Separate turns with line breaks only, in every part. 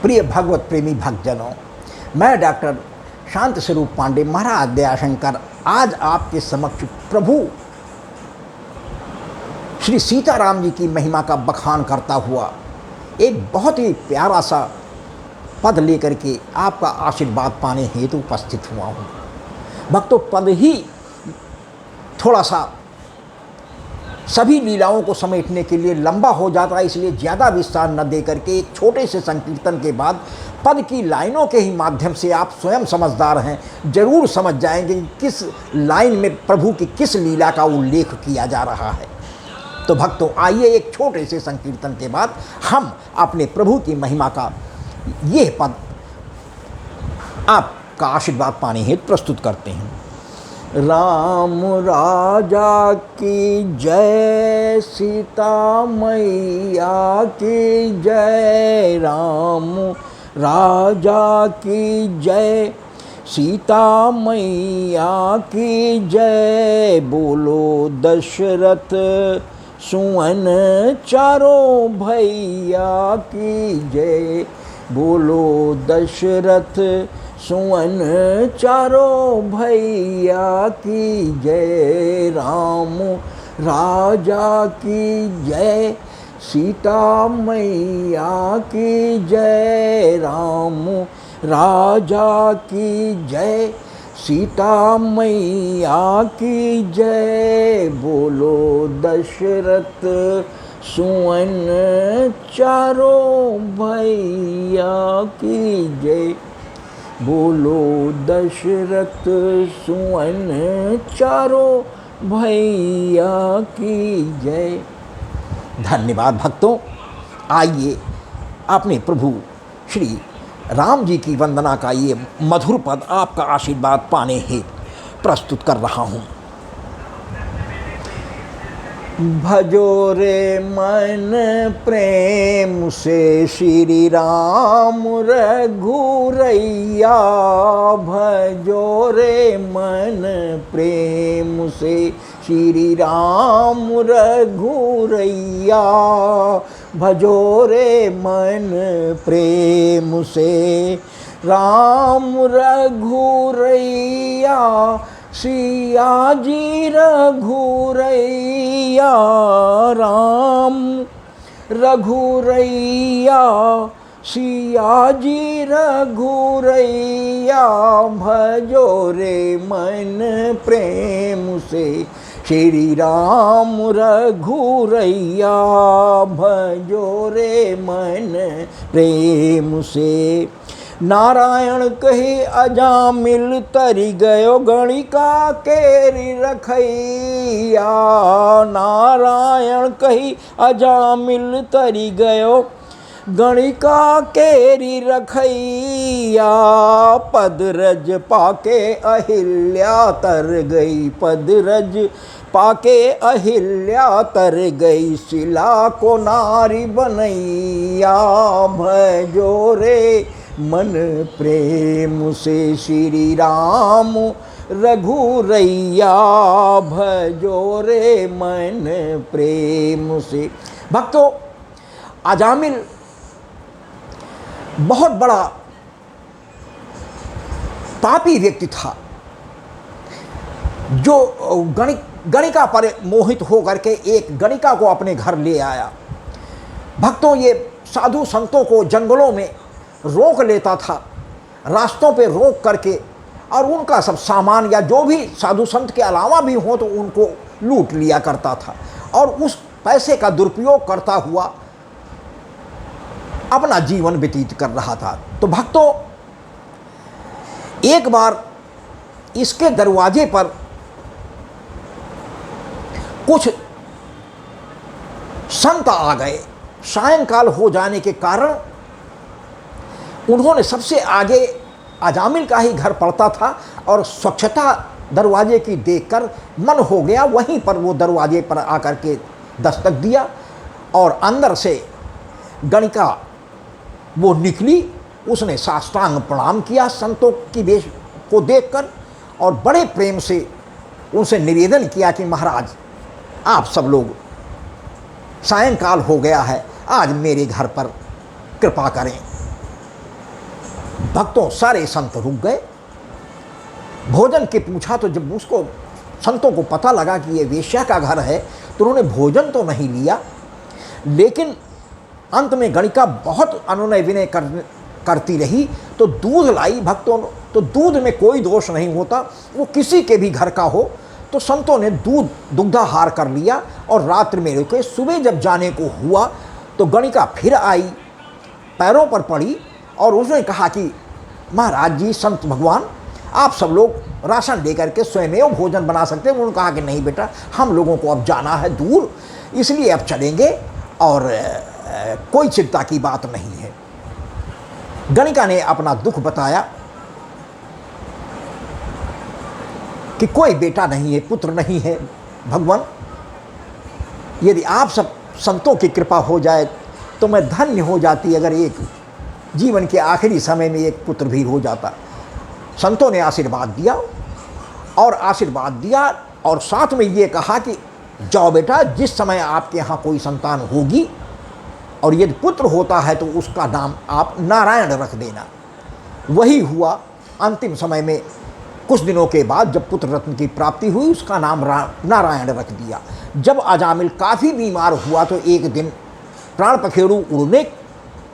प्रिय भगवत प्रेमी भक्तजनों, मैं डॉक्टर शांत स्वरूप पांडे महाराज दयाशंकर आज आपके समक्ष प्रभु श्री सीताराम जी की महिमा का बखान करता हुआ एक बहुत ही प्यारा सा पद लेकर के आपका आशीर्वाद पाने हेतु उपस्थित हुआ हूँ। भक्तों, पद ही थोड़ा सा सभी लीलाओं को समेटने के लिए लंबा हो जाता है, इसलिए ज़्यादा विस्तार न दे करके एक छोटे से संकीर्तन के बाद पद की लाइनों के ही माध्यम से आप स्वयं समझदार हैं, जरूर समझ जाएंगे कि किस लाइन में प्रभु की किस लीला का उल्लेख किया जा रहा है। तो भक्तों, आइए एक छोटे से संकीर्तन के बाद हम अपने प्रभु की महिमा का यह पद आपका आशीर्वाद पाने हेतु प्रस्तुत करते हैं। राम राजा की जय, सीता मैया की जय। राम राजा की जय, सीता मैया की जय। बोलो दशरथ सुवन चारों भैया की जय। बोलो दशरथ सुवन चारों भैया की जय। राम राजा की जय, सीता मैया की जय। राम राजा की जय, सीता मैया की जय। बोलो दशरथ सुवन चारों भैया की जय। बोलो दशरथ सुवन चारों भैया की जय। धन्यवाद भक्तों। आइए अपने प्रभु श्री राम जी की वंदना का ये मधुर पद आपका आशीर्वाद पाने हेतु प्रस्तुत कर रहा हूँ। भजो रे मन प्रेम से श्री राम रघुरैया। भजो रे मन प्रेम से श्री राम रघुरैया। भजो रे मन प्रेम से राम रघुरैया। सिया जी रघुरैया, राम रघुरैया। सिया जी रघुरैया। भजो रे मन प्रेम से श्री राम रघुरैया। भजो रे मन प्रेम से। नारायण कहे अजामिल तरी गयो गणिका केरी रखैया। नारायण कही अजामिल तरी गयो गणिका केरी रखैया। पदरज पाके अहिल्या तर गई। पदरज पाके अहिल्या तर गई। शिला को नारी बनैया। भजो रे मन प्रेम से श्री राम रघुरैया। भजो रे मन प्रेम से। भक्तों, अजामिल बहुत बड़ा पापी व्यक्ति था, जो गणिका पर मोहित होकर के एक गणिका को अपने घर ले आया। भक्तों, ये साधु संतों को जंगलों में रोक लेता था, रास्तों पे रोक करके, और उनका सब सामान या जो भी साधु संत के अलावा भी हो तो उनको लूट लिया करता था, और उस पैसे का दुरुपयोग करता हुआ अपना जीवन व्यतीत कर रहा था। तो भक्तों, एक बार इसके दरवाजे पर कुछ संत आ गए। सायंकाल हो जाने के कारण उन्होंने सबसे आगे अजामिल का ही घर पड़ता था, और स्वच्छता दरवाजे की देखकर मन हो गया, वहीं पर वो दरवाजे पर आकर के दस्तक दिया, और अंदर से गणिका वो निकली। उसने साष्टांग प्रणाम किया संतों की वेश को देखकर, और बड़े प्रेम से उनसे निवेदन किया कि महाराज, आप सब लोग, सायंकाल हो गया है, आज मेरे घर पर कृपा करें। भक्तों सारे संत रुक गए। भोजन के पूछा तो जब उसको संतों को पता लगा कि ये वेश्या का घर है तो उन्होंने भोजन तो नहीं लिया, लेकिन अंत में गणिका बहुत अनुनय विनय करती रही तो दूध लाई। भक्तों तो दूध में कोई दोष नहीं होता, वो किसी के भी घर का हो। तो संतों ने दुग्धाहार कर लिया और रात्रि में रुके। सुबह जब जाने को हुआ तो गणिका फिर आई, पैरों पर पड़ी और उसने कहा कि महाराज जी, संत भगवान, आप सब लोग राशन लेकर के स्वयं भोजन बना सकते हैं। उन्होंने कहा कि नहीं बेटा, हम लोगों को अब जाना है दूर, इसलिए अब चलेंगे और कोई चिंता की बात नहीं है। गणिका ने अपना दुख बताया कि कोई बेटा नहीं है, पुत्र नहीं है। भगवान, यदि आप सब संतों की कृपा हो जाए तो मैं धन्य हो जाती अगर एक जीवन के आखिरी समय में एक पुत्र भी हो जाता। संतों ने आशीर्वाद दिया और साथ में ये कहा कि जाओ बेटा, जिस समय आपके यहाँ कोई संतान होगी और यदि पुत्र होता है तो उसका नाम आप नारायण रख देना। वही हुआ। अंतिम समय में कुछ दिनों के बाद जब पुत्र रत्न की प्राप्ति हुई, उसका नाम नारायण रख दिया। जब अजामिल काफ़ी बीमार हुआ तो एक दिन प्राण पखेरु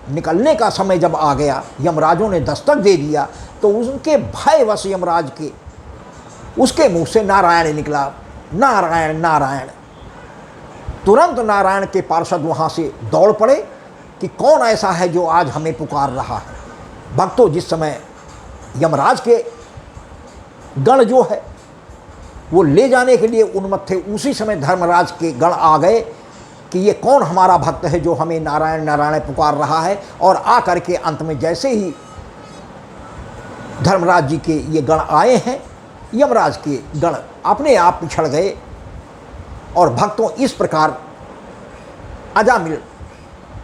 निकलने का समय जब आ गया, यमराजों ने दस्तक दे दिया तो उनके भयवश यमराज के उसके मुंह से नारायण निकला, नारायण नारायण। तुरंत नारायण के पार्षद वहाँ से दौड़ पड़े कि कौन ऐसा है जो आज हमें पुकार रहा है। भक्तों, जिस समय यमराज के गण जो है वो ले जाने के लिए उन्मत्त थे, उसी समय धर्मराज के गण आ गए कि ये कौन हमारा भक्त है जो हमें नारायण नारायण पुकार रहा है। और आकर के अंत में जैसे ही धर्मराज जी के ये गण आए हैं, यमराज के गण अपने आप पिछड़ गए। और भक्तों, इस प्रकार अजामिल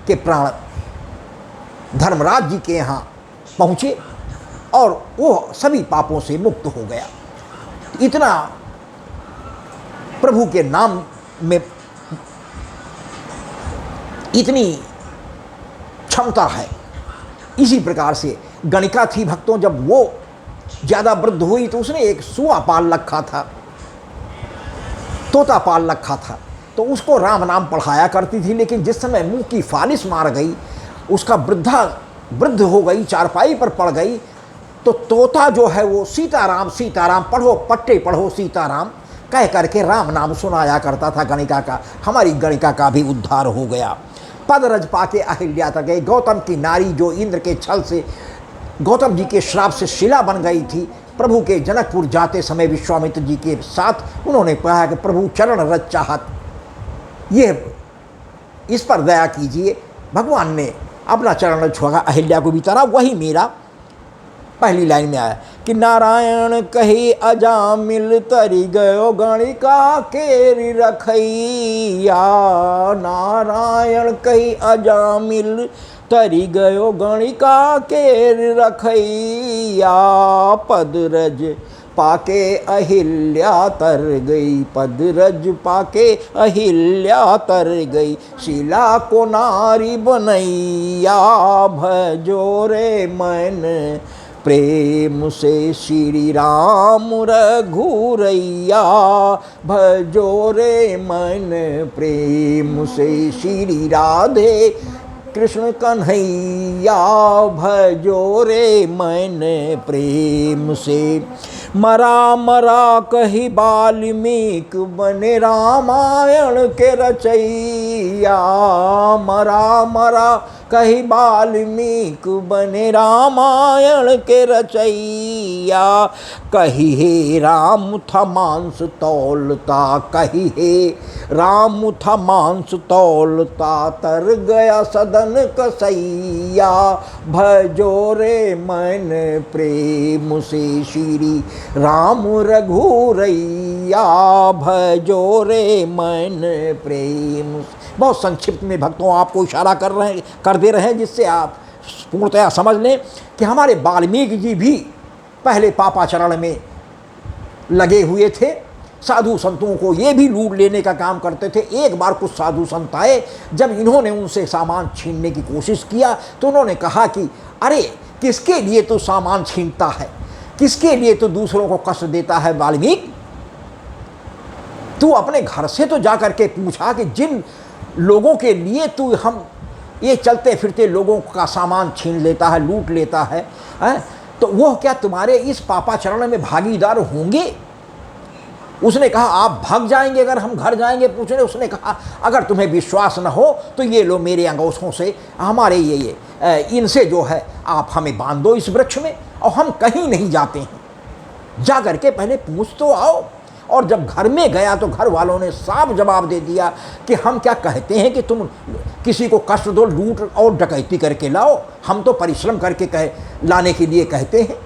के प्राण धर्मराज जी के यहाँ पहुँचे और वो सभी पापों से मुक्त हो गया। इतना प्रभु के नाम में इतनी क्षमता है। इसी प्रकार से गणिका थी भक्तों, जब वो ज़्यादा वृद्ध हुई तो उसने एक सुआ पाल रखा था, तोता पाल रखा था, तो उसको राम नाम पढ़ाया करती थी। लेकिन जिस समय मुंह की फालिश मार गई, उसका वृद्ध हो गई, चारपाई पर पड़ गई, तो तोता जो है वो सीताराम सीताराम पढ़ो, पट्टे पढ़ो सीताराम कह करके राम नाम सुनाया करता था गणिका का। हमारी गणिका का भी उद्धार हो गया। पदरज पाके अहिल्या तक गए। गौतम की नारी जो इंद्र के छल से, गौतम जी के श्राप से शिला बन गई थी, प्रभु के जनकपुर जाते समय विश्वामित्र जी के साथ उन्होंने कहा कि प्रभु चरण रज चाहत, ये इस पर दया कीजिए। भगवान ने अपना चरण छुआ, अहिल्या को भी तारा। वही मेरा पहली लाइन में आया कि नारायण कही अजामिल तरी गयो गणिका केरी रखैया। नारायण कही अजामिल तरी गयो गणिका केरी रखैया। पदरज पाके अहिल्या तर गई, पदरज पाके अहिल्या तर गई। शिला को नारी बनैया, भजो रे मन प्रेम से श्री राम रघुरैया। भजो रे मन प्रेम से श्री राधे कृष्ण कन्हैया। भजो रे मन प्रेम से। मरा मरा कही वाल्मीकि बने रामायण के रचैया। मरा मरा कही वाल्मीकि बने रामायण के रचैया। कही हे राम था मांस तौलता, कही हे राम था मांस तौलता। तर गया सदन कसैया। भजो रे मन प्रेम से श्री राम रघुरैया। भजो रे मन प्रेम। बहुत संक्षिप्त में भक्तों आपको इशारा कर दे रहे हैं, जिससे आप पूर्णतया समझ लें कि हमारे वाल्मीकि जी भी पहले पापाचरण में लगे हुए थे। साधु संतों को ये भी लूट लेने का काम करते थे। एक बार कुछ साधु संत आए, जब इन्होंने उनसे सामान छीनने की कोशिश किया तो उन्होंने कहा कि अरे किसके लिए तू सामान छीनता है, किसके लिए तू दूसरों को कष्ट देता है वाल्मीकि? तू अपने घर से तो जा करके पूछा कि जिन लोगों के लिए तू हम ये चलते फिरते लोगों का सामान छीन लेता है, लूट लेता है, तो वो क्या तुम्हारे इस पापाचरण में भागीदार होंगे? उसने कहा आप भाग जाएंगे अगर हम घर जाएंगे पूछने। उसने कहा अगर तुम्हें विश्वास न हो तो ये लो मेरे अंगूठों से हमारे ये इनसे जो है आप हमें बांध दो इस वृक्ष में, और हम कहीं नहीं जाते हैं। जा करके पहले पूछ तो आओ। और जब घर में गया तो घर वालों ने साफ जवाब दे दिया कि हम क्या कहते हैं कि तुम किसी को कष्ट दो, लूट और डकैती करके लाओ, हम तो परिश्रम करके लाने के लिए कहते हैं,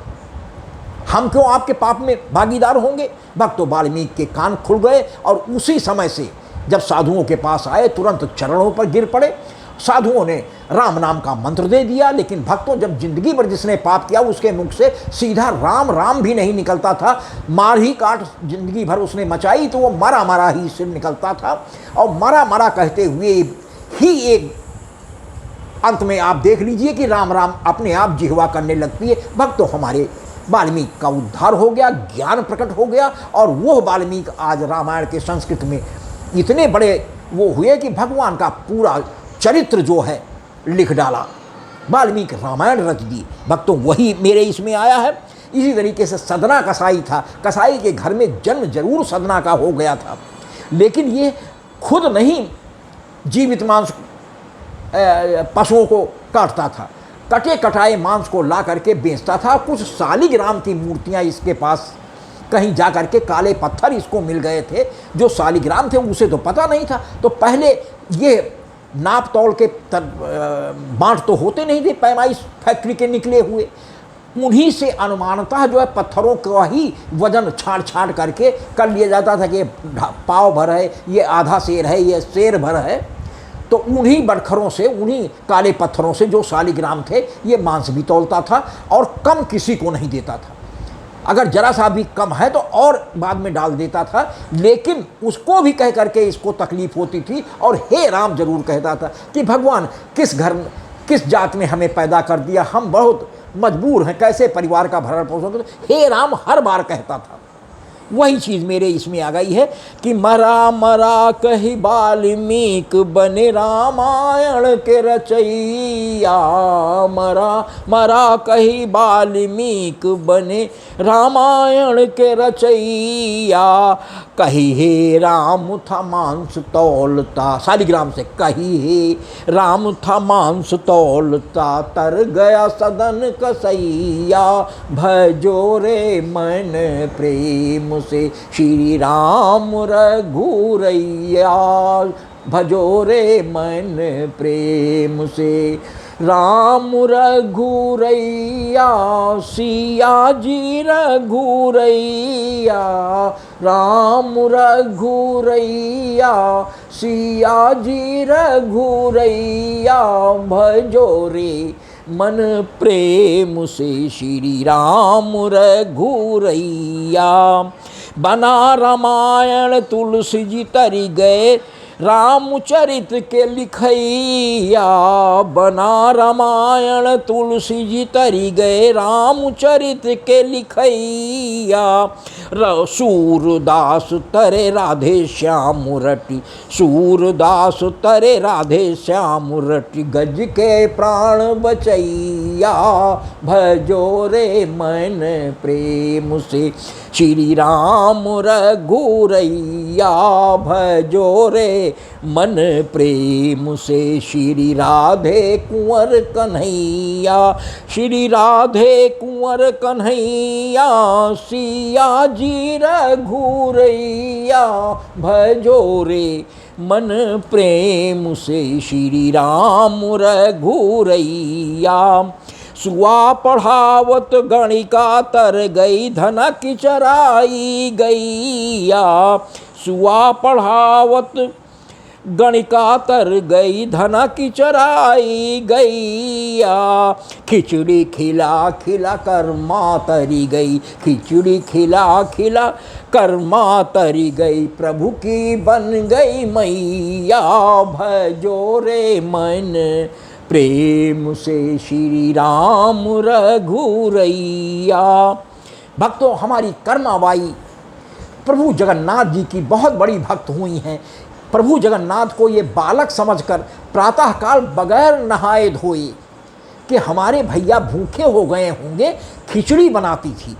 हम क्यों आपके पाप में भागीदार होंगे? भक्त वाल्मीकि के कान खुल गए और उसी समय से जब साधुओं के पास आए तुरंत चरणों पर गिर पड़े। साधुओं ने राम नाम का मंत्र दे दिया, लेकिन भक्तों जब जिंदगी भर जिसने पाप किया उसके मुख से सीधा राम राम भी नहीं निकलता था। मार ही काट जिंदगी भर उसने मचाई तो वो मरा मरा ही सिर निकलता था, और मरा मरा कहते हुए ही एक अंत में आप देख लीजिए कि राम राम अपने आप जिह्वा करने लगती है। भक्तों हमारे वाल्मीकि का उद्धार हो गया, ज्ञान प्रकट हो गया, और वो वाल्मीकि आज रामायण के संस्कृत में इतने बड़े वो हुए कि भगवान का पूरा चरित्र जो है लिख डाला, वाल्मीकि रामायण रच दी। भक्तों वही मेरे इसमें आया है। इसी तरीके से सदना कसाई था, कसाई के घर में जन्म जरूर सदना का हो गया था, लेकिन ये खुद नहीं जीवित मांस पशुओं को काटता था, कटे कटाए मांस को ला करके बेचता था। कुछ शालिग्राम की मूर्तियां इसके पास कहीं जा करके काले पत्थर इसको मिल गए थे जो शालिग्राम थे, उसे तो पता नहीं था। तो पहले ये नाप तौल के बाँट तो होते नहीं थे, पैमाइश फैक्ट्री के निकले हुए, उन्हीं से अनुमानतः जो है पत्थरों का ही वजन छाँट छाँट करके कर लिया जाता था कि पाव भर है, ये आधा शेर है, ये शेर भर है। तो उन्हीं बटखरों से, उन्हीं काले पत्थरों से जो शालिग्राम थे ये मांस भी तौलता था, और कम किसी को नहीं देता था। अगर जरा सा भी कम है तो और बाद में डाल देता था, लेकिन उसको भी कह करके इसको तकलीफ होती थी, और हे राम जरूर कहता था कि भगवान किस घर में किस जात में हमें पैदा कर दिया, हम बहुत मजबूर हैं, कैसे परिवार का भरण पोषण। हे राम हर बार कहता था। वही चीज़ मेरे इसमें आ गई है कि मरा मरा कही वाल्मीकि बने रामायण के रचैया, मरा मरा कही वाल्मीकि बने रामायण के रचैया, कही हे राम था मांस तौलता, शालिग्राम से कही हे राम था मांस तौलता, तर गया सदन कसैया, भजो रे मन प्रेम से श्री राम रघुरैया, भजो रे मन प्रेम से राम रघुरैया, सिया जी रघुरैया, राम रघुरैया, सिया जी रघुरैया, भजो रे मन प्रेम से श्री राम रघुरैया। बना रामायण तुलसी जी तरी गए रामचरित के लिखैया, बना रामायण तुलसी जी तरी गए रामचरित के लिखैया, सूरदास तरे राधे श्याम रटी, सूरदास तरे राधे श्याम रटी, गज के प्राण बचैया, भजो रे मन प्रेम से श्री राम रघुरैया, भजो रे मन प्रेम से श्री राधे कुंवर कन्हैया, श्री राधे कुंवर कन्हैया, सिया जी रघुरैया, भजो रे मन प्रेम से श्री राम रघुरैया। सुआ पढ़ावत गणिका तर गई धनक चराई गैया, सुआ पढ़ावत गणिका तर गई धनक चराई गैया, खिचड़ी खिला खिला कर्मा तरी गई, खिचड़ी खिला खिला कर्मा तरी गई, प्रभु की बन गई मैया, भजो रे मन प्रेम से श्री राम रघुरैया। भक्तों, हमारी कर्माबाई प्रभु जगन्नाथ जी की बहुत बड़ी भक्त हुई हैं। प्रभु जगन्नाथ को ये बालक समझकर प्रातःकाल बगैर नहाए धोए कि हमारे भैया भूखे हो गए होंगे, खिचड़ी बनाती थी।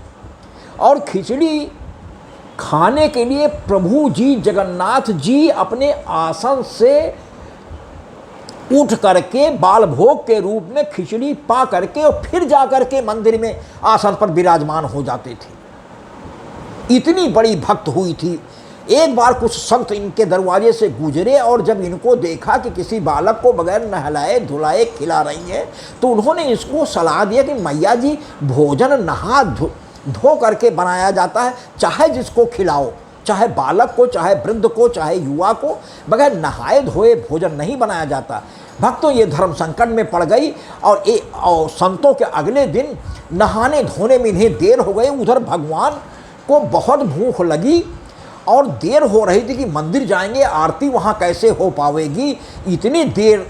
और खिचड़ी खाने के लिए प्रभु जी जगन्नाथ जी अपने आसन से उठ करके बाल भोग के रूप में खिचड़ी पा करके और फिर जा करके मंदिर में आसन पर विराजमान हो जाते थे। इतनी बड़ी भक्त हुई थी। एक बार कुछ संत इनके दरवाजे से गुजरे और जब इनको देखा कि किसी बालक को बगैर नहलाए धुलाए खिला रही है, तो उन्होंने इसको सलाह दिया कि मैया जी, भोजन नहा धो करके बनाया जाता है, चाहे जिसको खिलाओ, चाहे बालक को, चाहे वृद्ध को, चाहे युवा को, बगैर नहाए धोए भोजन नहीं बनाया जाता। भक्तों, ये धर्म संकट में पड़ गई और संतों के अगले दिन नहाने धोने में इन्हें देर हो गई। उधर भगवान को बहुत भूख लगी और देर हो रही थी कि मंदिर जाएंगे, आरती वहाँ कैसे हो पावेगी, इतनी देर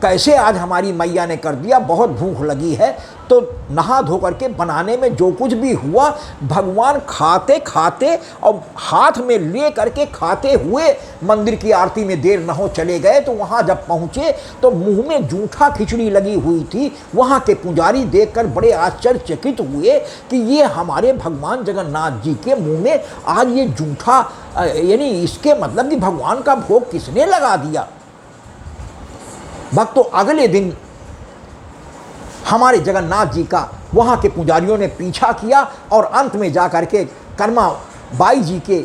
कैसे आज हमारी मैया ने कर दिया, बहुत भूख लगी है। तो नहा धो करके बनाने में जो कुछ भी हुआ, भगवान खाते खाते और हाथ में ले करके खाते हुए मंदिर की आरती में देर न हो चले गए। तो वहाँ जब पहुँचे तो मुंह में जूठा खिचड़ी लगी हुई थी। वहाँ के पुजारी देखकर बड़े आश्चर्यचकित हुए कि ये हमारे भगवान जगन्नाथ जी के मुंह में आज ये जूठा, यानी इसके मतलब कि भगवान का भोग किसने लगा दिया। भक्तों, अगले दिन हमारे जगन्नाथ जी का वहाँ के पुजारियों ने पीछा किया और अंत में जा कर के कर्मा बाई जी के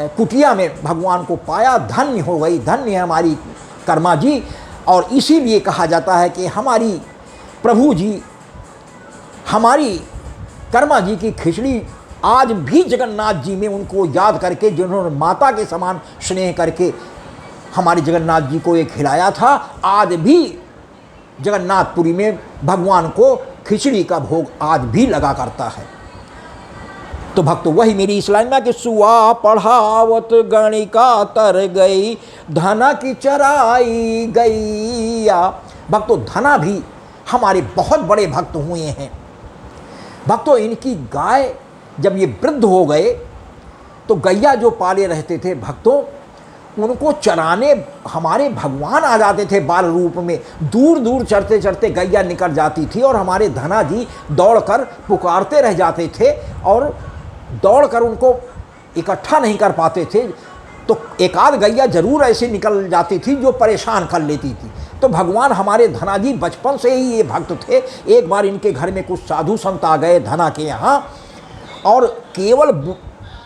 कुटिया में भगवान को पाया। धन्य हो गई, धन्य है हमारी कर्मा जी। और इसीलिए कहा जाता है कि हमारी प्रभु जी, हमारी कर्मा जी की खिचड़ी आज भी जगन्नाथ जी में उनको याद करके, जिन्होंने माता के समान स्नेह करके हमारे जगन्नाथ जी को ये खिलाया था, आज भी जगन्नाथपुरी में भगवान को खिचड़ी का भोग आज भी लगा करता है। तो भक्तों, वही मेरी इस लाइन में कि सुआ पढ़ावत गणिका तर गई, धना की चराई गैया। भक्तों, धना भी हमारे बहुत बड़े भक्त हुए हैं। भक्तों, इनकी गाय जब ये वृद्ध हो गए तो गैया जो पाले रहते थे भक्तों, उनको चराने हमारे भगवान आ जाते थे बाल रूप में। दूर दूर चरते चरते गैया निकल जाती थी और हमारे धना जी दौड़कर पुकारते रह जाते थे और दौड़कर उनको इकट्ठा नहीं कर पाते थे। तो एक आध गैया जरूर ऐसी निकल जाती थी जो परेशान कर लेती थी। तो भगवान हमारे धना जी बचपन से ही ये भक्त थे। एक बार इनके घर में कुछ साधु संत आ गए धना के यहाँ, और केवल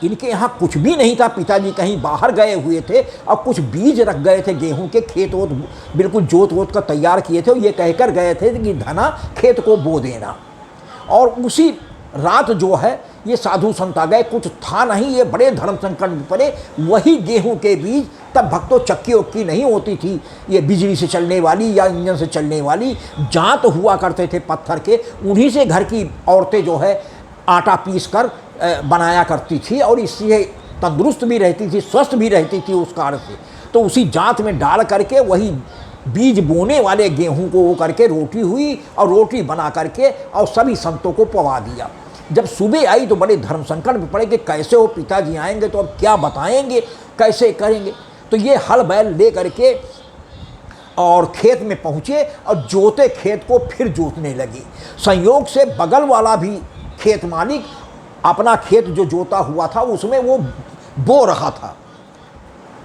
इनके यहाँ कुछ भी नहीं था। पिताजी कहीं बाहर गए हुए थे और कुछ बीज रख गए थे गेहूं के, खेत वोत बिल्कुल जोत वोत का तैयार किए थे। और ये कहकर गए थे कि धना खेत को बो देना। और उसी रात जो है ये साधु संत आ गए, कुछ था नहीं, ये बड़े धर्म संकट में पड़े। वही गेहूं के बीज, तब भक्तों चक्की उक्की नहीं होती थी, ये बिजली से चलने वाली या इंजन से चलने वाली जांत हुआ करते थे पत्थर के, उन्हीं से घर की औरतें जो है आटा पीस कर बनाया करती थी और इससे तंदुरुस्त भी रहती थी, स्वस्थ भी रहती थी उस कार्य से। तो उसी जांत में डाल करके वही बीज बोने वाले गेहूं को वो करके रोटी हुई और रोटी बना करके और सभी संतों को पवा दिया। जब सुबह आई तो बड़े धर्म संकट में पड़े कि कैसे वो पिताजी आएंगे तो अब क्या बताएंगे, कैसे करेंगे। तो ये हल बैल ले करके और खेत में पहुँचे और जोते खेत को फिर जोतने लगे। संयोग से बगल वाला भी खेत मालिक अपना खेत जो जोता हुआ था उसमें वो बो रहा था,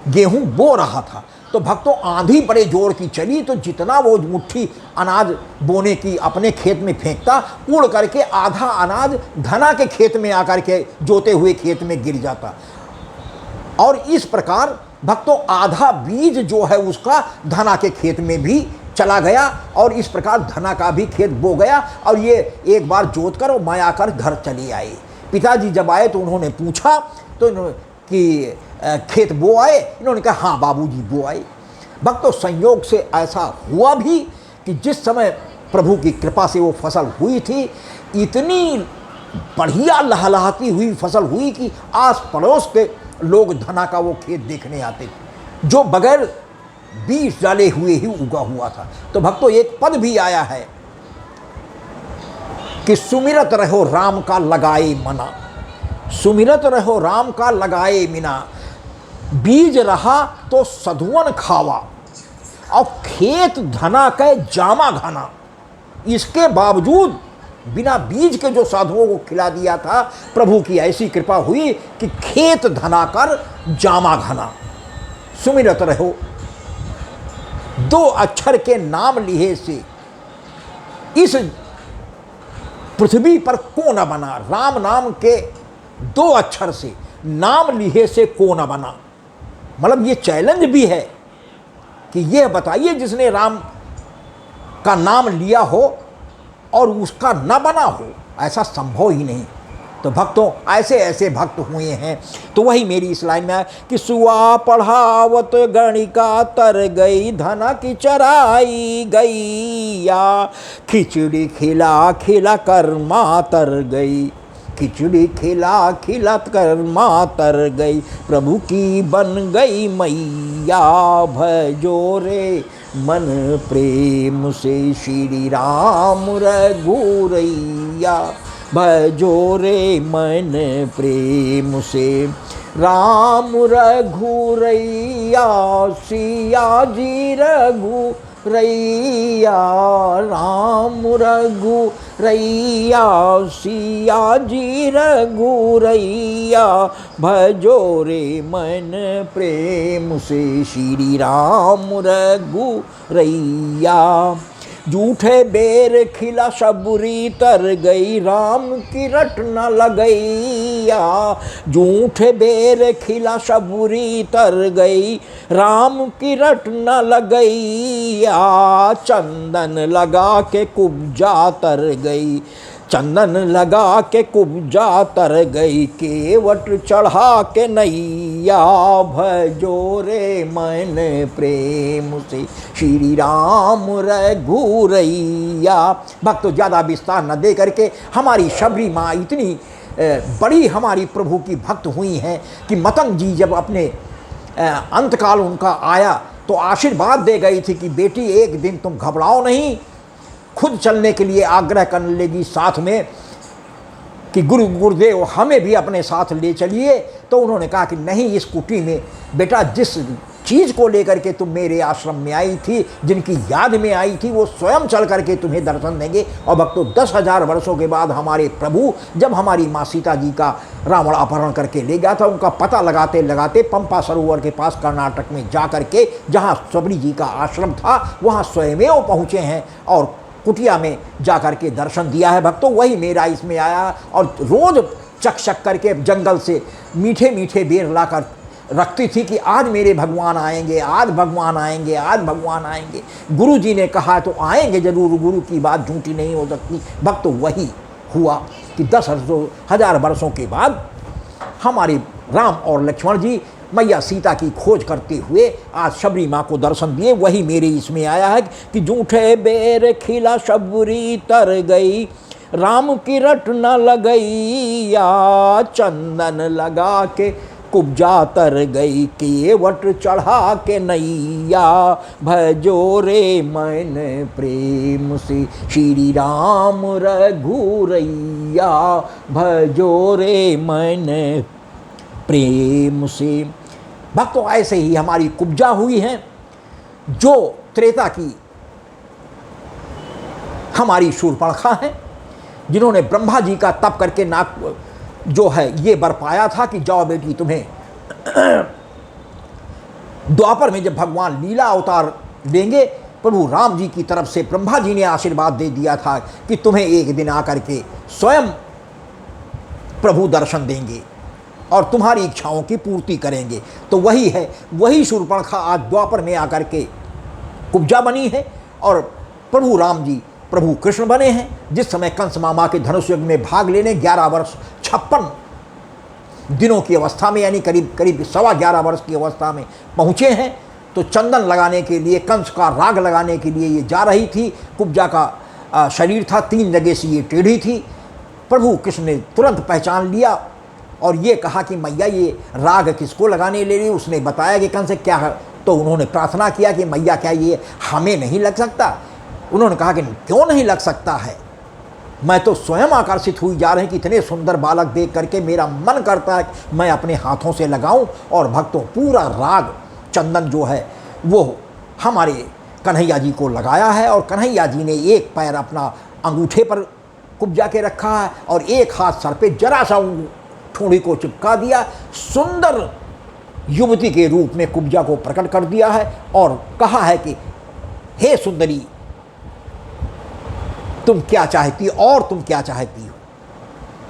गेहूं बो रहा था। तो भक्तों, आंधी बड़े जोर की चली तो जितना वो मुट्ठी अनाज बोने की अपने खेत में फेंकता, उड़ करके आधा अनाज धना के खेत में आकर के जोते हुए खेत में गिर जाता। और इस प्रकार भक्तों आधा बीज जो है उसका धना के खेत में भी चला गया और इस प्रकार धना का भी खेत बो गया। और ये एक बार जोत कर और मैं आकर घर चले आए। पिताजी जब आए तो उन्होंने पूछा तो कि खेत बो आए? इन्होंने कहा हाँ बाबूजी बो आए। भक्तों, संयोग से ऐसा हुआ भी कि जिस समय प्रभु की कृपा से वो फसल हुई थी, इतनी बढ़िया लहलहाती हुई फसल हुई कि आस पड़ोस के लोग धना का वो खेत देखने आते थे। जो बगैर बीज डाले हुए ही उगा हुआ था। तो भक्तों एक पद भी आया है कि सुमिरत रहो राम का लगाए मना, सुमिरत रहो राम का लगाए मिना, बीज रहा तो सधुवन खावा और खेत धना के जामा घना। इसके बावजूद बिना बीज के जो साधुओं को खिला दिया था, प्रभु की ऐसी कृपा हुई कि खेत धना कर जामा घना। सुमिरत रहो, दो अक्षर के नाम लिए से इस पृथ्वी पर को न बना। राम नाम के दो अक्षर से नाम लिए से को न बना। मतलब ये चैलेंज भी है कि यह बताइए जिसने राम का नाम लिया हो और उसका न बना हो, ऐसा संभव ही नहीं। तो भक्तों ऐसे ऐसे भक्त हुए हैं। तो वही मेरी इस लाइन में है कि सुआ पढ़ावत गणिका तर गई, धना की चराई गई, या खिचड़ी खिला खिला कर माँ तर गई, खिचड़ी खिला खिला कर माँ तर गई, प्रभु की बन गई मैया, भजो रे मन प्रेम से श्री राम रघुरैया, भजो रे मन प्रेम से राम रघुरैया, सिया जी रघुरैया, राम रघुरैया, सिया जी रघुरैया, भजो रे मन प्रेम से श्री राम रघुरैया। जूठे बेर खिला शबरी तर गई, राम की रट न लगैया, जूठे बेर खिला शबरी तर गई, राम की रट न लगैया, चंदन लगा के कुब्जा तर गई, चंदन लगा के कुब्जा तर गई, केवट चढ़ा के नैया, भजो रे मन प्रेम से श्री राम रघुरैया। भक्तों ज़्यादा विस्तार न दे करके, हमारी शबरी माँ इतनी बड़ी हमारी प्रभु की भक्त हुई हैं कि मतंग जी जब अपने अंतकाल उनका आया तो आशीर्वाद दे गई थी कि बेटी एक दिन तुम घबराओ नहीं, खुद चलने के लिए आग्रह करने लगी साथ में कि गुरुदेव हमें भी अपने साथ ले चलिए। तो उन्होंने कहा कि नहीं, इस कुटी में बेटा जिस चीज़ को लेकर के तुम मेरे आश्रम में आई थी, जिनकी याद में आई थी, वो स्वयं चल करके तुम्हें दर्शन देंगे। और भक्तों 10,000 वर्षों के बाद हमारे प्रभु जब हमारी माँ सीता जी का रावण अपहरण करके ले गया था, उनका पता लगाते लगाते पंपा सरोवर के पास कर्नाटक में जा करके जहाँ सबरी जी का आश्रम था वहाँ स्वयमेव पहुँचे हैं और कुटिया में जा कर के दर्शन दिया है। भक्तों वही मेरा इसमें आया और रोज़ चक चक करके जंगल से मीठे मीठे बेर ला कर रखती थी कि आज मेरे भगवान आएंगे, आज भगवान आएंगे, आज भगवान आएंगे। गुरु जी ने कहा तो आएंगे जरूर, गुरु की बात झूठी नहीं हो सकती। भक्तों वही हुआ कि 10,000 वर्षों के बाद हमारे राम और लक्ष्मण जी मैया सीता की खोज करते हुए आज शबरी माँ को दर्शन दिए। वही मेरे इसमें आया है कि जूठे बेर खिला शबरी तर गई, राम की रट न लगैया, चंदन लगा के कुब्जा तर गई, केवट चढ़ा के नैया, भजो रे मन प्रेम से श्री राम रघुरैया, भजो रे मन प्रेम से। भक्तों ऐसे ही हमारी कुब्जा हुई हैं जो त्रेता की हमारी शूर्पणखा हैं, जिन्होंने ब्रह्मा जी का तप करके नाक जो है ये बर पाया था कि जाओ बेटी तुम्हें द्वापर में जब भगवान लीला अवतार देंगे, प्रभु राम जी की तरफ से ब्रह्मा जी ने आशीर्वाद दे दिया था कि तुम्हें एक दिन आकर के स्वयं प्रभु दर्शन देंगे और तुम्हारी इच्छाओं की पूर्ति करेंगे। तो वही है, वही शूर्पणखा आज द्वापर में आकर के कुब्जा बनी है और प्रभु राम जी प्रभु कृष्ण बने हैं। जिस समय कंस मामा के धनुष युद्ध में भाग लेने 11 वर्ष 56 दिनों की अवस्था में, यानी करीब 11.25 वर्ष की अवस्था में पहुँचे हैं, तो चंदन लगाने के लिए, कंस का राग लगाने के लिए ये जा रही थी। कुब्जा का शरीर था, 3 जगह से ये टेढ़ी थी। प्रभु कृष्ण ने तुरंत पहचान लिया और ये कहा कि मैया ये राग किसको लगाने ले रही। उसने बताया कि कंस क्या तो उन्होंने प्रार्थना किया कि मैया क्या ये हमें नहीं लग सकता। उन्होंने कहा कि क्यों नहीं लग सकता है, मैं तो स्वयं आकर्षित हुई जा रही कि इतने सुंदर बालक देख करके मेरा मन करता है मैं अपने हाथों से लगाऊं। और भक्तों पूरा राग चंदन जो है वो हमारे कन्हैया जी को लगाया है और कन्हैया जी ने एक पैर अपना अंगूठे पर कुब्जा के रखा है और एक हाथ सर पे जरा सा ठोड़ी को चिपका दिया, सुंदर युवती के रूप में कुब्जा को प्रकट कर दिया है और कहा है कि हे सुंदरी तुम क्या चाहती और तुम क्या चाहती हो।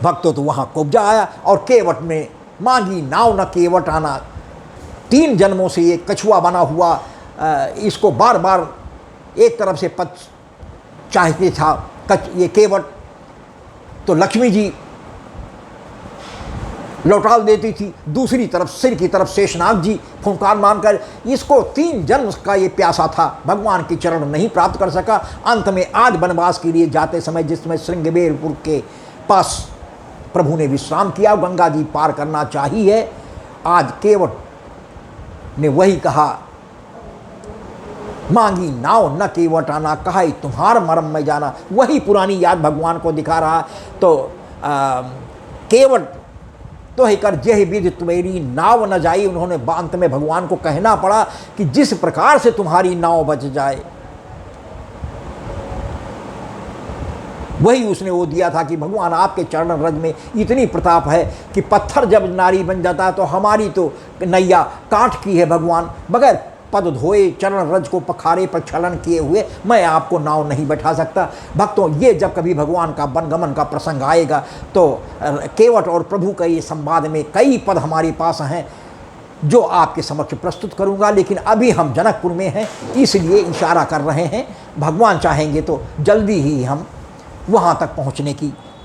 भक्तों तो वहाँ कुब्जा आया और केवट में मांगी नाव न केवट आना, 3 जन्मों से ये कछुआ बना हुआ इसको बार बार एक तरफ से पद चाहते था ये केवट, तो लक्ष्मी जी लौटा देती थी, दूसरी तरफ सिर की तरफ शेषनाग जी फुंकार मारकर, इसको 3 जन्म का ये प्यासा था, भगवान के चरण नहीं प्राप्त कर सका। अंत में आज वनवास के लिए जाते समय जिसमें श्रृंगबेरपुर के पास प्रभु ने विश्राम किया, गंगा जी पार करना चाहिए, आज केवट ने वही कहा मांगी नाव न केवट आना, कहा तुम्हार मरम में जाना, वही पुरानी याद भगवान को दिखा रहा। तो केवट तो ही कर जह विधि तुम्हारी नाव न जाई, उन्होंने अंत में भगवान को कहना पड़ा कि जिस प्रकार से तुम्हारी नाव बच जाए वही उसने वो दिया था कि भगवान आपके चरण रज में इतनी प्रताप है कि पत्थर जब नारी बन जाता है तो हमारी तो नैया काठ की है भगवान, बगैर पद धोए चरण रज को पखारे पर छलन किए हुए मैं आपको नाव नहीं बैठा सकता। भक्तों ये जब कभी भगवान का वनगमन का प्रसंग आएगा तो केवट और प्रभु का ये संवाद में कई पद हमारे पास हैं जो आपके समक्ष प्रस्तुत करूंगा, लेकिन अभी हम जनकपुर में हैं इसलिए इशारा कर रहे हैं, भगवान चाहेंगे तो जल्दी ही हम वहाँ तक पहुँचने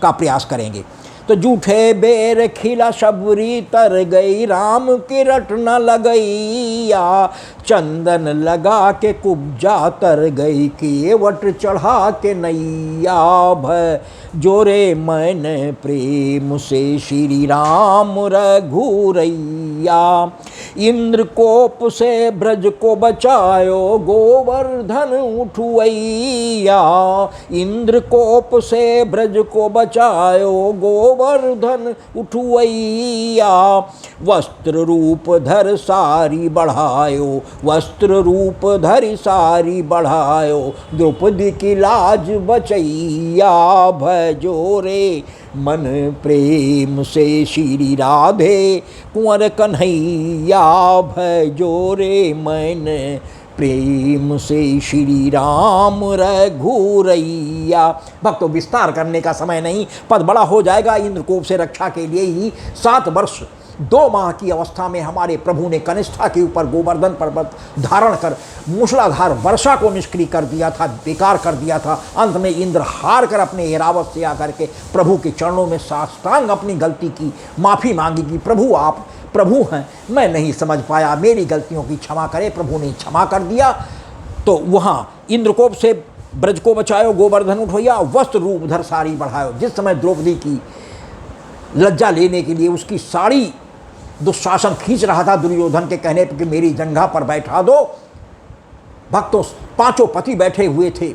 का प्रयास करेंगे। तो जूठे बेर खिला शबरी तर गई, राम की रट न लगैया, चंदन लगा के कुब्जा तर गई, केवट चढ़ा के नैया, भय जोरे मैंने प्रेम से श्री राम रघुरैया, इंद्र कोप से ब्रज को बचायो, गोवर्धन उठुवैया, इंद्र कोप से ब्रज को बचायो, गोवर्धन उठुवैया, वस्त्र रूप धर सारी बढ़ायो, वस्त्र रूप धर सारी बढ़ायो, द्रौपदी की लाज बचैया, भजो रे मन प्रेम से श्री राधे कुंवर कन्हैया, भजो रे मन प्रेम से श्री राम रघुरैया। भक्तों विस्तार करने का समय नहीं, पद बड़ा हो जाएगा। इंद्रकोप से रक्षा के लिए ही 7 वर्ष 2 माह की अवस्था में हमारे प्रभु ने कनिष्ठा के ऊपर गोवर्धन पर्वत धारण कर मूसलाधार वर्षा को निष्क्रिय कर दिया था, बेकार कर दिया था। अंत में इंद्र हार कर अपने एरावत से आकर के प्रभु के चरणों में साष्टांग अपनी गलती की माफ़ी मांगी कि प्रभु आप प्रभु हैं, मैं नहीं समझ पाया, मेरी गलतियों की क्षमा करें। प्रभु ने क्षमा कर दिया। तो वहाँ इंद्रकोप से ब्रज को बचायो, गोवर्धन उठोया, वस्त्र रूप धर साड़ी बढ़ायो। जिस समय द्रौपदी की लज्जा लेने के लिए उसकी साड़ी दुशासन खींच रहा था दुर्योधन के कहने पर कि मेरी जंघा पर बैठा दो, भक्तों 5 पति बैठे हुए थे,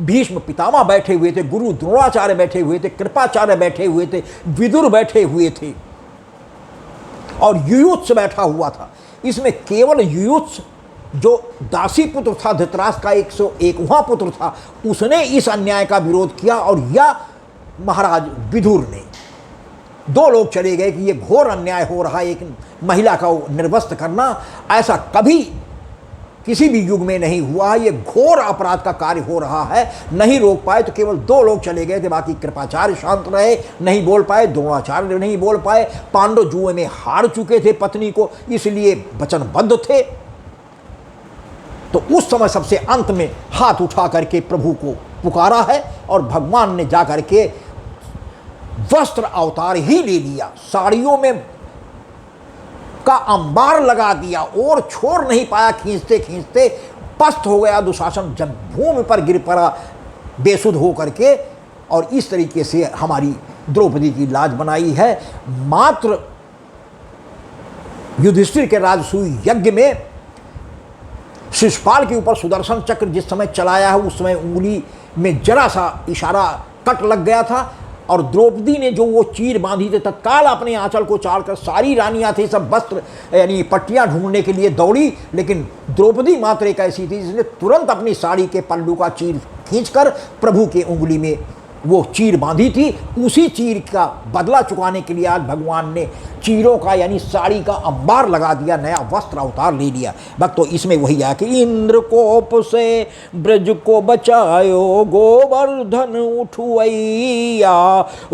भीष्म पितामह बैठे हुए थे, गुरु द्रोणाचार्य बैठे हुए थे, कृपाचार्य बैठे हुए थे, विदुर बैठे हुए थे और युयुत्स बैठा हुआ था। इसमें केवल युयुत्स जो दासी पुत्र था, धृतराष्ट्र का 101वां पुत्र था, उसने इस अन्याय का विरोध किया और या महाराज विदुर ने। 2 लोग चले गए कि ये घोर अन्याय हो रहा है, एक महिला का निर्वस्त्र करना ऐसा कभी किसी भी युग में नहीं हुआ है, ये घोर अपराध का कार्य हो रहा है। नहीं रोक पाए तो केवल 2 लोग चले गए थे, बाकी कृपाचार्य शांत रहे, नहीं बोल पाए, द्रोणाचार्य नहीं बोल पाए। पांडव जुए में हार चुके थे पत्नी को, इसलिए वचनबद्ध थे। तो उस समय सबसे अंत में हाथ उठा करके प्रभु को पुकारा है और भगवान ने जा करके वस्त्र अवतार ही ले लिया, साड़ियों में का अंबार लगा दिया और छोड़ नहीं पाया, खींचते खींचते पस्त हो गया दुशासन, जब भूमि पर गिर पड़ा बेसुध हो करके। और इस तरीके से हमारी द्रौपदी की लाज बनाई है। मात्र युधिष्ठिर के राजसूय यज्ञ में शिशुपाल के ऊपर सुदर्शन चक्र जिस समय चलाया है, उस समय उंगली में जरा सा इशारा कट लग गया था, और द्रौपदी ने जो वो चीर बांधी थी, तत्काल अपने आंचल को चाड़कर सारी रानियां थी सब वस्त्र यानी पट्टियां ढूंढने के लिए दौड़ी, लेकिन द्रौपदी मात्र एक ऐसी थी जिसने तुरंत अपनी साड़ी के पल्लू का चीर खींचकर प्रभु के उंगली में वो चीर बांधी थी। उसी चीर का बदला चुकाने के लिए आज भगवान ने चीरों का यानी साड़ी का अंबार लगा दिया, नया वस्त्र अवतार ले लिया। भक्तों इसमें वही है कि इंद्र कोप से ब्रज को बचायो, गोवर्धन उठुवैया,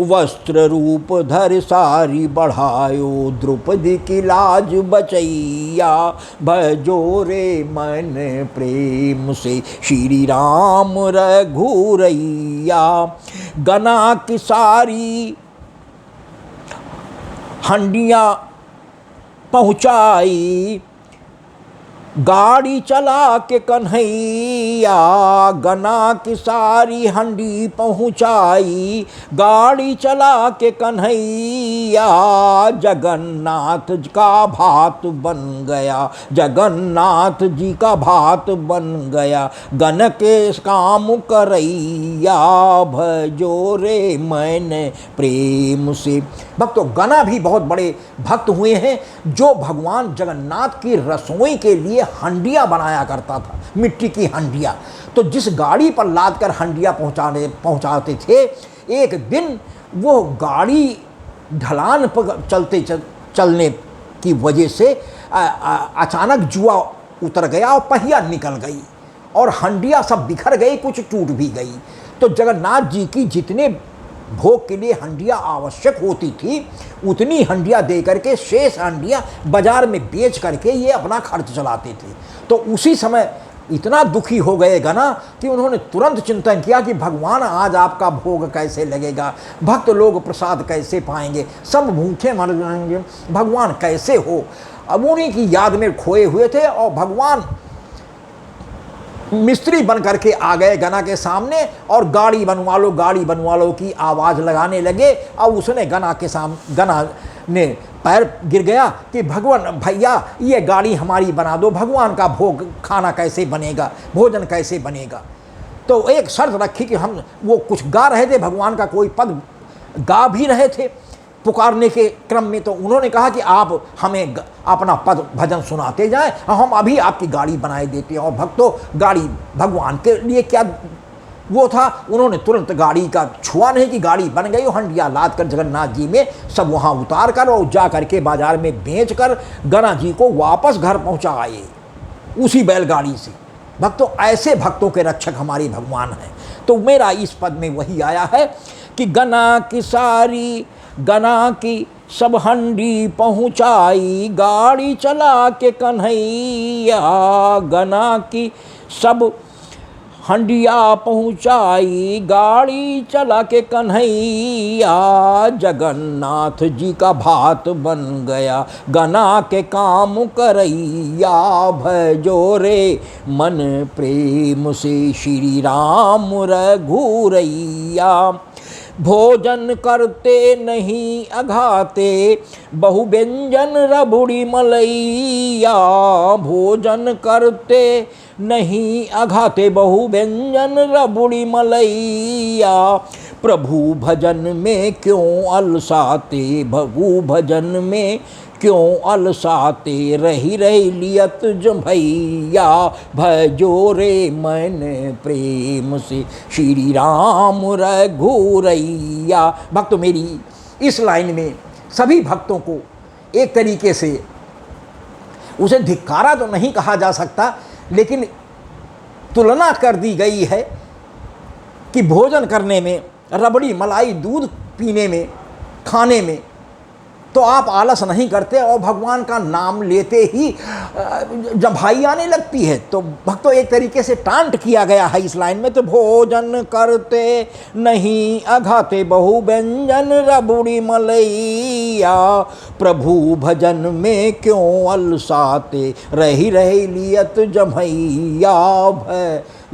वस्त्र रूप धर सारी बढ़ायो, द्रौपदी की लाज बचैया, भजो रे मन प्रेम से श्री राम रघुरैया। गना की सारी हंडियाँ पहुँचाई, गाड़ी चला के कन्हैया, गना की सारी हंडी पहुँचाई, गाड़ी चला के कन्हैया, जगन्नाथ का भात बन गया, जगन्नाथ जी का भात बन गया, गन के काम करैया, भजो रे मैंने प्रेम से। भक्तों गना भी बहुत बड़े भक्त हुए हैं, जो भगवान जगन्नाथ की रसोई के लिए हंडियाँ बनाया करता था, मिट्टी की हंडियाँ। तो जिस गाड़ी पर लाद कर हंडियाँ पहुँचाते थे, एक दिन वो गाड़ी ढलान पर चलने की वजह से अचानक जुआ उतर गया और पहिया निकल गई और हंडियाँ सब बिखर गई, कुछ टूट भी गई। तो जगन्नाथ जी की जितने भोग के लिए हंडियाँ आवश्यक होती थी, उतनी हंडियाँ दे करके शेष हंडियाँ बाजार में बेच करके ये अपना खर्च चलाते थे। तो उसी समय इतना दुखी हो गए गना कि उन्होंने तुरंत चिंतन किया कि भगवान आज आपका भोग कैसे लगेगा, भक्त लोग प्रसाद कैसे पाएंगे, सब भूखे मर जाएंगे, भगवान कैसे हो। अब उन्हीं की याद में खोए हुए थे और भगवान मिस्त्री बन करके आ गए गना के सामने और गाड़ी बनवा लो, गाड़ी बनवा लो की आवाज़ लगाने लगे। और उसने गना के सामने, गना ने पैर गिर गया कि भगवान भैया ये गाड़ी हमारी बना दो, भगवान का भोग खाना कैसे बनेगा, भोजन कैसे बनेगा। तो एक शर्त रखी कि हम, वो कुछ गा रहे थे, भगवान का कोई पद गा भी रहे थे पुकारने के क्रम में, तो उन्होंने कहा कि आप हमें अपना पद भजन सुनाते जाएं, हम अभी आपकी गाड़ी बनाए देते हैं। और भक्तों गाड़ी भगवान के लिए क्या वो था, उन्होंने तुरंत गाड़ी का छुआ नहीं कि गाड़ी बन गई। हंडिया लाद कर जगन्नाथ जी में सब वहाँ उतार कर और जा करके बाजार में बेच कर गना जी को वापस घर पहुँचा आए उसी बैलगाड़ी से। भक्तों ऐसे भक्तों के रक्षक हमारे भगवान हैं। तो मेरा इस पद में वही आया है कि गना की सारी, गना की सब हंडी पहुँचाई, गाड़ी चला के कन्हैया, गना की सब हंडिया पहुँचाई, गाड़ी चला के कन्हैया, जगन्नाथ जी का भात बन गया, गना के काम करैया, भजो रे मन प्रेम से श्री राम रघुरैया। भोजन करते नहीं अघाते, बहु व्यंजन रबुड़ी मलैया, भोजन करते नहीं अघाते, बहु व्यंजन रबुड़ी मलैया, प्रभु भजन में क्यों अलसाते, प्रभु भजन में क्यों अलसाते, रही रही लियत जभैया, भजो रे मन प्रेम से श्री राम रघुरैया। भक्तों मेरी इस लाइन में सभी भक्तों को एक तरीके से उसे धिक्कारा तो नहीं कहा जा सकता, लेकिन तुलना कर दी गई है कि भोजन करने में, रबड़ी मलाई दूध पीने में, खाने में तो आप आलस नहीं करते और भगवान का नाम लेते ही जम्हाई आने लगती है। तो भक्तों एक तरीके से टांट किया गया है इस लाइन में। तो भोजन करते नहीं अघाते, बहु व्यंजन रबुड़ी मलैया, प्रभु भजन में क्यों अलसाते, रही रही लियत जम्हैया,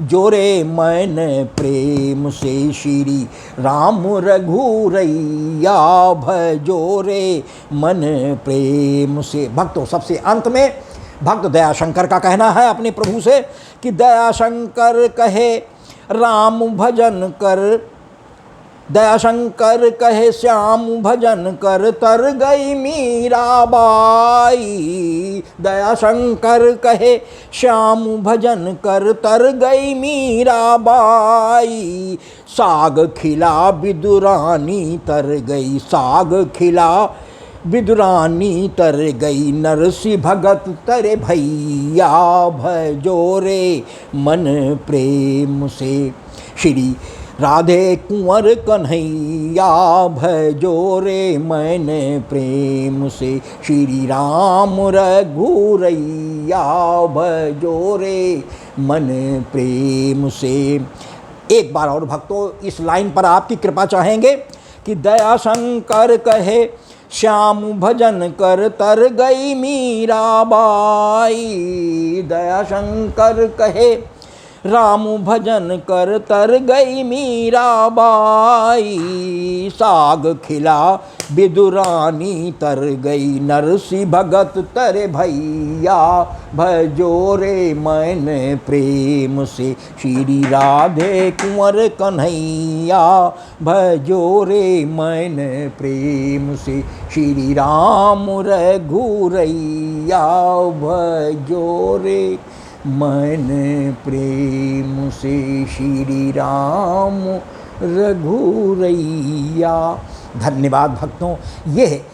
जोरे मन प्रेम से श्री राम रघुरैया भजोरे मन प्रेम से। भक्तों, सबसे अंत में भक्त दयाशंकर का कहना है अपने प्रभु से कि दयाशंकर कहे राम भजन कर, दयाशंकर कहे श्याम भजन कर, तर गई मीराबाई। दयाशंकर कहे श्याम भजन कर, तर गई मीराबाई। साग खिला विदुरानी तर गई, साग खिला विदुरानी तर गई, नरसी भगत तरे भैया भजोरे मन प्रेम से। श्री राधे कुंवर कन्हैया भजोरे मन प्रेम से, श्री राम रघुरैया भजोरे मन प्रेम से। एक बार और भक्तों इस लाइन पर आपकी कृपा चाहेंगे कि दयाशंकर कहे श्याम भजन कर, तर गई मीराबाई। दयाशंकर कहे राम भजन कर, तर गई मीराबाई। साग खिला विदुरानी तर गई, नरसी भगत तरे भैया भजोरे मन प्रेम से, श्री राधे कुंवर कन्हैया भजोरे मन प्रेम से, श्री राम रघुरैया भजोरे मन प्रेम से, श्री राम रघुरैया। धन्यवाद भक्तों, ये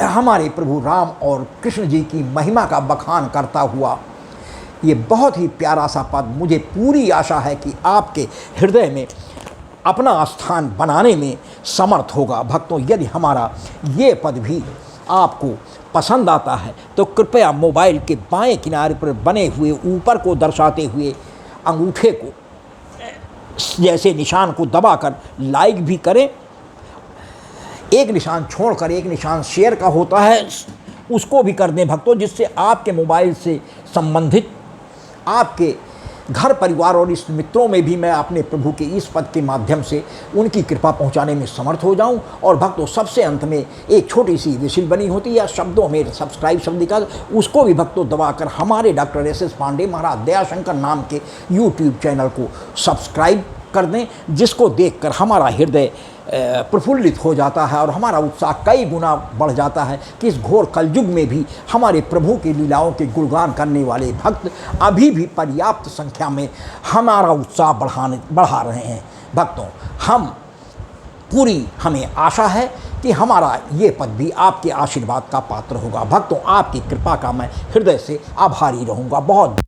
हमारे प्रभु राम और कृष्ण जी की महिमा का बखान करता हुआ ये बहुत ही प्यारा सा पद, मुझे पूरी आशा है कि आपके हृदय में अपना स्थान बनाने में समर्थ होगा। भक्तों, यदि हमारा ये पद भी आपको पसंद आता है तो कृपया मोबाइल के बाएं किनारे पर बने हुए ऊपर को दर्शाते हुए अंगूठे को जैसे निशान को दबाकर लाइक भी करें। एक निशान छोड़कर एक निशान शेयर का होता है, उसको भी कर दें भक्तों, जिससे आपके मोबाइल से संबंधित आपके घर परिवार और इस मित्रों में भी मैं अपने प्रभु के इस पद के माध्यम से उनकी कृपा पहुंचाने में समर्थ हो जाऊं। और भक्तों, सबसे अंत में एक छोटी सी विशिल बनी होती है शब्दों में सब्सक्राइब शब्द का, उसको भी भक्तों दबाकर हमारे डॉक्टर एस पांडे महाराज दयाशंकर नाम के यूट्यूब चैनल को सब्सक्राइब कर दें, जिसको देखकर हमारा हृदय प्रफुल्लित हो जाता है और हमारा उत्साह कई गुना बढ़ जाता है कि इस घोर कलयुग में भी हमारे प्रभु की लीलाओं के गुणगान करने वाले भक्त अभी भी पर्याप्त संख्या में हमारा उत्साह बढ़ा रहे हैं। भक्तों, हमें आशा है कि हमारा ये पद भी आपके आशीर्वाद का पात्र होगा। भक्तों, आपकी कृपा का मैं हृदय से आभारी रहूँगा। बहुत